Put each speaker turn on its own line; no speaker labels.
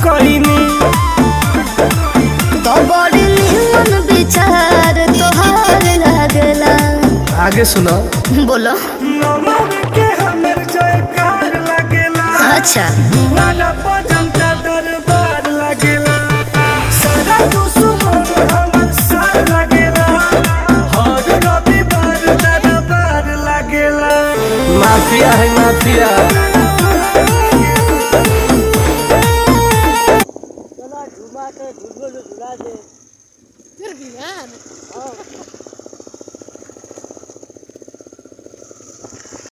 कईनी
तो बड़ी निमन विचार तोहार लागला।
आगे सुनो
बोलो।
नमन के हमर जयकार लागेला
अच्छा
वाला जनता दरबार लागेला सारा दुश्मन हमर साथ लागेला हर रविवार दरबार लागेला माफिया है माफिया।
चला झुमा के झुलबुल झुला दे फिर भी यार।